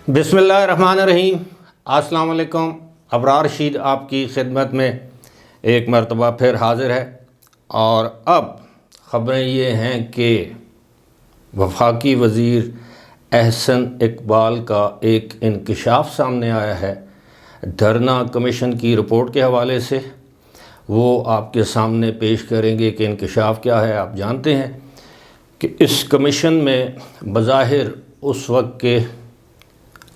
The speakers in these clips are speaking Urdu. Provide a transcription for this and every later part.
بسم اللہ الرحمن الرحیم۔ السلام علیکم۔ ابرار رشید آپ کی خدمت میں ایک مرتبہ پھر حاضر ہے، اور اب خبریں یہ ہیں کہ وفاقی وزیر احسن اقبال کا ایک انکشاف سامنے آیا ہے دھرنا کمیشن کی رپورٹ کے حوالے سے۔ وہ آپ کے سامنے پیش کریں گے کہ انکشاف کیا ہے۔ آپ جانتے ہیں کہ اس کمیشن میں بظاہر اس وقت کے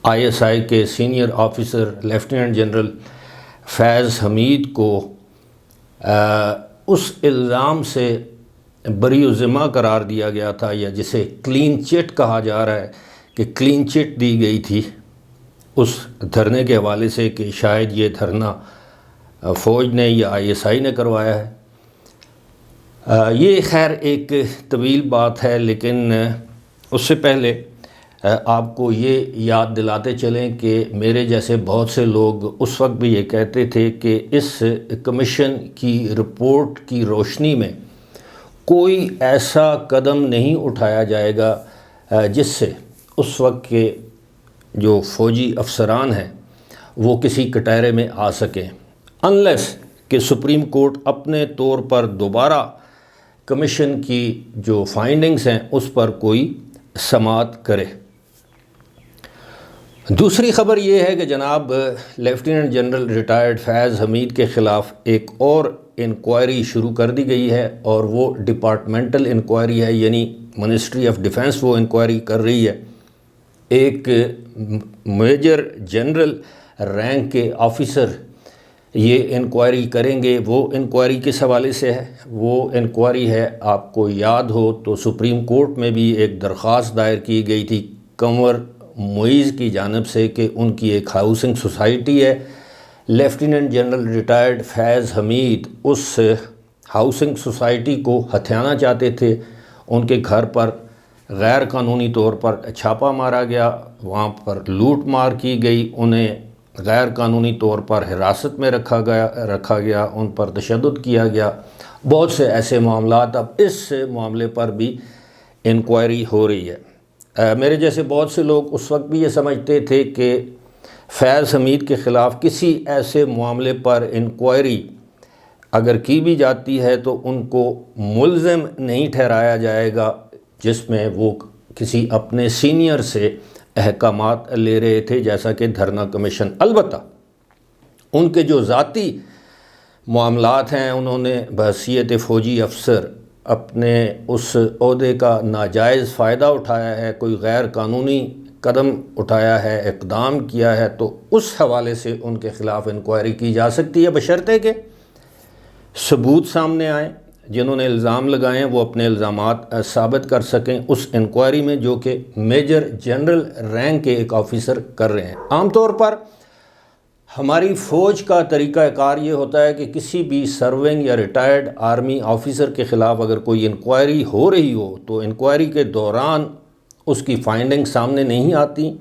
آئی ایس آئی کے سینئر آفیسر لیفٹیننٹ جنرل فیض حمید کو اس الزام سے بری و ذمہ قرار دیا گیا تھا، یا جسے کلین چٹ کہا جا رہا ہے کہ کلین چٹ دی گئی تھی اس دھرنے کے حوالے سے کہ شاید یہ دھرنا فوج نے یا آئی ایس آئی نے کروایا ہے۔ یہ خیر ایک طویل بات ہے، لیکن اس سے پہلے آپ کو یہ یاد دلاتے چلیں کہ میرے جیسے بہت سے لوگ اس وقت بھی یہ کہتے تھے کہ اس کمیشن کی رپورٹ کی روشنی میں کوئی ایسا قدم نہیں اٹھایا جائے گا جس سے اس وقت کے جو فوجی افسران ہیں وہ کسی کٹہرے میں آ سکیں، انلیس کہ سپریم کورٹ اپنے طور پر دوبارہ کمیشن کی جو فائنڈنگز ہیں اس پر کوئی سماعت کرے۔ دوسری خبر یہ ہے کہ جناب لیفٹیننٹ جنرل ریٹائرڈ فیض حمید کے خلاف ایک اور انکوائری شروع کر دی گئی ہے، اور وہ ڈپارٹمنٹل انکوائری ہے، یعنی منسٹری آف ڈیفنس وہ انکوائری کر رہی ہے۔ ایک میجر جنرل رینک کے آفیسر یہ انکوائری کریں گے۔ وہ انکوائری کس حوالے سے ہے؟ وہ انکوائری ہے، آپ کو یاد ہو تو سپریم کورٹ میں بھی ایک درخواست دائر کی گئی تھی کنور معیز کی جانب سے کہ ان کی ایک ہاؤسنگ سوسائٹی ہے، لیفٹیننٹ جنرل ریٹائرڈ فیض حمید اس ہاؤسنگ سوسائٹی کو ہتھیانا چاہتے تھے۔ ان کے گھر پر غیر قانونی طور پر چھاپا مارا گیا، وہاں پر لوٹ مار کی گئی، انہیں غیر قانونی طور پر حراست میں رکھا گیا، ان پر تشدد کیا گیا، بہت سے ایسے معاملات۔ اب اس معاملے پر بھی انکوائری ہو رہی ہے۔ میرے جیسے بہت سے لوگ اس وقت بھی یہ سمجھتے تھے کہ فیض حمید کے خلاف کسی ایسے معاملے پر انکوائری اگر کی بھی جاتی ہے تو ان کو ملزم نہیں ٹھہرایا جائے گا جس میں وہ کسی اپنے سینئر سے احکامات لے رہے تھے، جیسا کہ دھرنا کمیشن۔ البتہ ان کے جو ذاتی معاملات ہیں، انہوں نے بحیثیت فوجی افسر اپنے اس عہدے کا ناجائز فائدہ اٹھایا ہے، کوئی غیر قانونی قدم اٹھایا ہے، اقدام کیا ہے، تو اس حوالے سے ان کے خلاف انکوائری کی جا سکتی ہے، بشرطے کہ ثبوت سامنے آئیں، جنہوں نے الزام لگائے ہیں وہ اپنے الزامات ثابت کر سکیں اس انکوائری میں، جو کہ میجر جنرل رینک کے ایک آفیسر کر رہے ہیں۔ عام طور پر ہماری فوج کا طریقہ کار یہ ہوتا ہے کہ کسی بھی سرونگ یا ریٹائرڈ آرمی آفیسر کے خلاف اگر کوئی انکوائری ہو رہی ہو تو انکوائری کے دوران اس کی فائنڈنگ سامنے نہیں آتی،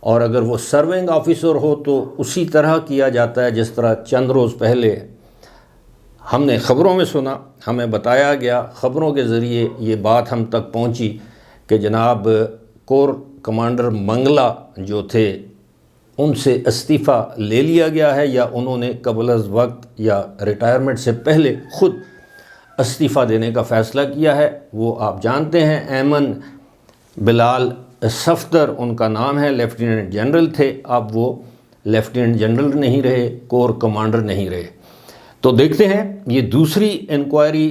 اور اگر وہ سرونگ آفیسر ہو تو اسی طرح کیا جاتا ہے جس طرح چند روز پہلے ہم نے خبروں میں سنا، ہمیں بتایا گیا، خبروں کے ذریعے یہ بات ہم تک پہنچی کہ جناب کور کمانڈر منگلا جو تھے ان سے استعفیٰ لے لیا گیا ہے، یا انہوں نے قبل از وقت یا ریٹائرمنٹ سے پہلے خود استعفیٰ دینے کا فیصلہ کیا ہے۔ وہ آپ جانتے ہیں ایمن بلال صفدر ان کا نام ہے، لیفٹیننٹ جنرل تھے، اب وہ لیفٹیننٹ جنرل نہیں رہے، کور کمانڈر نہیں رہے۔ تو دیکھتے ہیں یہ دوسری انکوائری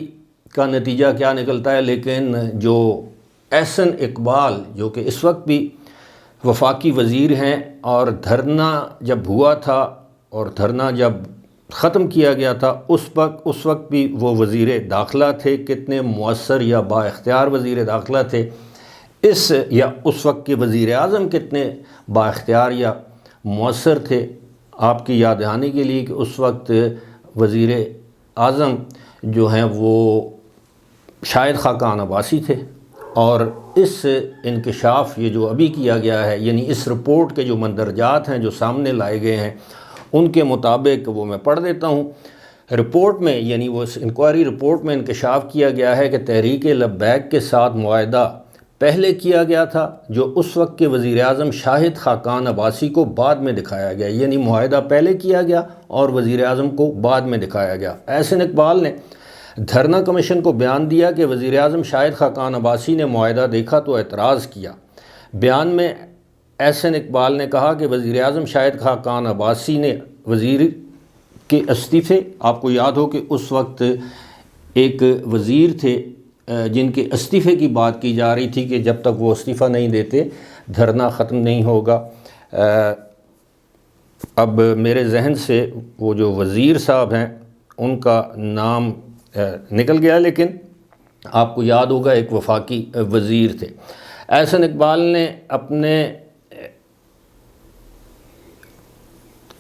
کا نتیجہ کیا نکلتا ہے۔ لیکن جو احسن اقبال جو کہ اس وقت بھی وفاقی وزیر ہیں، اور دھرنا جب ہوا تھا اور دھرنا جب ختم کیا گیا تھا اس وقت بھی وہ وزیر داخلہ تھے، کتنے مؤثر یا با اختیار وزیر داخلہ تھے، یا اس وقت کے وزیر اعظم کتنے با اختیار یا مؤثر تھے۔ آپ کی یاد دہانی کے لیے کہ اس وقت وزیر اعظم جو ہیں وہ شاہد خاقان عباسی تھے، اور اس انکشاف یہ جو ابھی کیا گیا ہے، یعنی اس رپورٹ کے جو مندرجات ہیں جو سامنے لائے گئے ہیں ان کے مطابق وہ میں پڑھ دیتا ہوں۔ رپورٹ میں، یعنی وہ اس انکوائری رپورٹ میں انکشاف کیا گیا ہے کہ تحریک لبیک کے ساتھ معاہدہ پہلے کیا گیا تھا جو اس وقت کے وزیر اعظم شاہد خاقان عباسی کو بعد میں دکھایا گیا، یعنی معاہدہ پہلے کیا گیا اور وزیر اعظم کو بعد میں دکھایا گیا۔ احسن اقبال نے دھرنا کمیشن کو بیان دیا کہ وزیر اعظم شاہد خاقان عباسی نے معاہدہ دیکھا تو اعتراض کیا۔ بیان میں احسن اقبال نے کہا کہ وزیر اعظم شاہد خاقان عباسی نے وزیر کے استعفے، آپ کو یاد ہو کہ اس وقت ایک وزیر تھے جن کے استعفے کی بات کی جا رہی تھی کہ جب تک وہ استعفیٰ نہیں دیتے دھرنا ختم نہیں ہوگا۔ اب میرے ذہن سے وہ جو وزیر صاحب ہیں ان کا نام نکل گیا، لیکن آپ کو یاد ہوگا ایک وفاقی وزیر تھے۔ احسن اقبال نے اپنے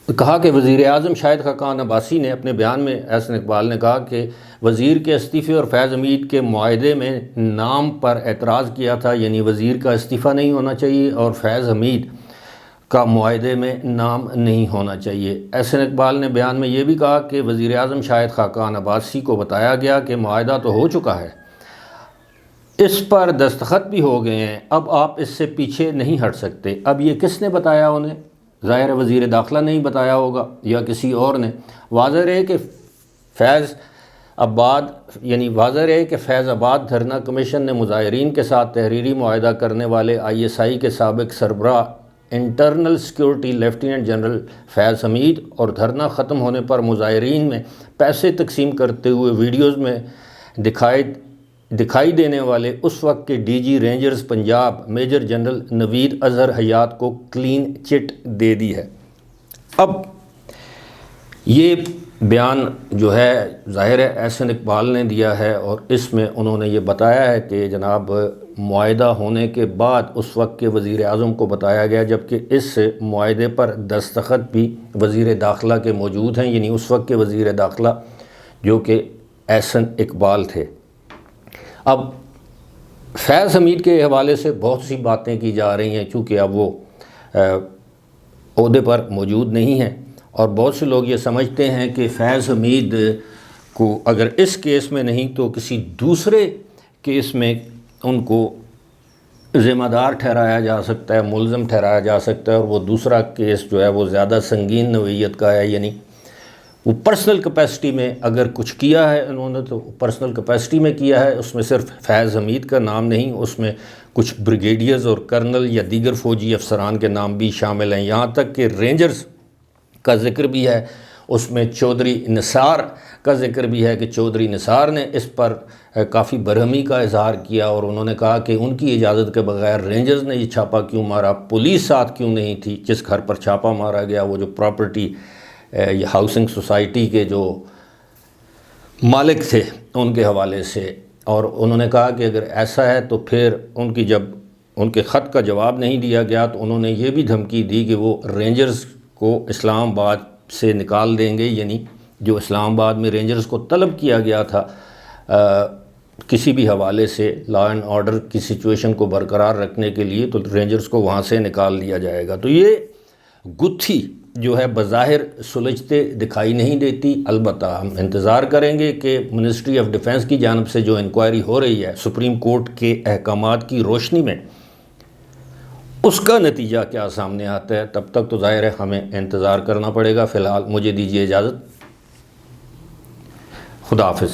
کہا کہ وزیر اعظم شاہد خاقان عباسی نے اپنے بیان میں احسن اقبال نے کہا کہ وزیر کے استعفے اور فیض حمید کے معاہدے میں نام پر اعتراض کیا تھا، یعنی وزیر کا استعفیٰ نہیں ہونا چاہیے اور فیض حمید کا معاہدے میں نام نہیں ہونا چاہیے۔ احسن اقبال نے بیان میں یہ بھی کہا کہ وزیر اعظم شاہد خاقان عباسی کو بتایا گیا کہ معاہدہ تو ہو چکا ہے، اس پر دستخط بھی ہو گئے ہیں، اب آپ اس سے پیچھے نہیں ہٹ سکتے۔ اب یہ کس نے بتایا انہیں؟ ظاہر وزیر داخلہ نہیں بتایا ہوگا یا کسی اور نے۔ واضح ہے کہ فیض آباد دھرنا کمیشن نے مظاہرین کے ساتھ تحریری معاہدہ کرنے والے ISI کے سابق سربراہ انٹرنل سیکیورٹی لیفٹیننٹ جنرل فیض حمید اور دھرنا ختم ہونے پر مظاہرین میں پیسے تقسیم کرتے ہوئے ویڈیوز میں دکھائی دینے والے اس وقت کے DG rangers Punjab major general Naveed Azhar Hayat کو کلین چٹ دے دی ہے۔ اب یہ بیان جو ہے ظاہر ہے احسن اقبال نے دیا ہے اور اس میں انہوں نے یہ بتایا ہے کہ جناب معاہدہ ہونے کے بعد اس وقت کے وزیر اعظم کو بتایا گیا، جبکہ اس معاہدے پر دستخط بھی وزیر داخلہ کے موجود ہیں، یعنی اس وقت کے وزیر داخلہ جو کہ احسن اقبال تھے۔ اب فیض حمید کے حوالے سے بہت سی باتیں کی جا رہی ہیں، چونکہ اب وہ عہدے پر موجود نہیں ہیں اور بہت سے لوگ یہ سمجھتے ہیں کہ فیض حمید کو اگر اس کیس میں نہیں تو کسی دوسرے کیس میں ان کو ذمہ دار ٹھہرایا جا سکتا ہے، ملزم ٹھہرایا جا سکتا ہے، اور وہ دوسرا کیس جو ہے وہ زیادہ سنگین نوعیت کا ہے، یعنی وہ پرسنل کیپیسٹی میں اگر کچھ کیا ہے انہوں نے تو پرسنل کیپیسٹی میں کیا ہے، اس میں صرف فیض حمید کا نام نہیں، اس میں کچھ بریگیڈیئرز اور کرنل یا دیگر فوجی افسران کے نام بھی شامل ہیں، یہاں تک کہ رینجرز کا ذکر بھی ہے، اس میں چودھری نثار کا ذکر بھی ہے کہ چودھری نثار نے اس پر کافی برہمی کا اظہار کیا اور انہوں نے کہا کہ ان کی اجازت کے بغیر رینجرز نے یہ چھاپا کیوں مارا، پولیس ساتھ کیوں نہیں تھی، جس گھر پر چھاپا مارا گیا وہ جو پراپرٹی یہ ہاؤسنگ سوسائٹی کے جو مالک تھے ان کے حوالے سے، اور انہوں نے کہا کہ اگر ایسا ہے تو پھر جب ان کے خط کا جواب نہیں دیا گیا تو انہوں نے یہ بھی دھمکی دی کہ وہ رینجرز کو اسلام آباد سے نکال دیں گے، یعنی جو اسلام آباد میں رینجرز کو طلب کیا گیا تھا کسی بھی حوالے سے لا اینڈ آرڈر کی سچویشن کو برقرار رکھنے کے لیے، تو رینجرز کو وہاں سے نکال دیا جائے گا۔ تو یہ گتھی جو ہے بظاہر سلجھتے دکھائی نہیں دیتی، البتہ ہم انتظار کریں گے کہ منسٹری آف ڈیفنس کی جانب سے جو انکوائری ہو رہی ہے سپریم کورٹ کے احکامات کی روشنی میں، اس کا نتیجہ کیا سامنے آتا ہے۔ تب تک تو ظاہر ہے ہمیں انتظار کرنا پڑے گا۔ فی الحال مجھے دیجیے اجازت، خدا حافظ۔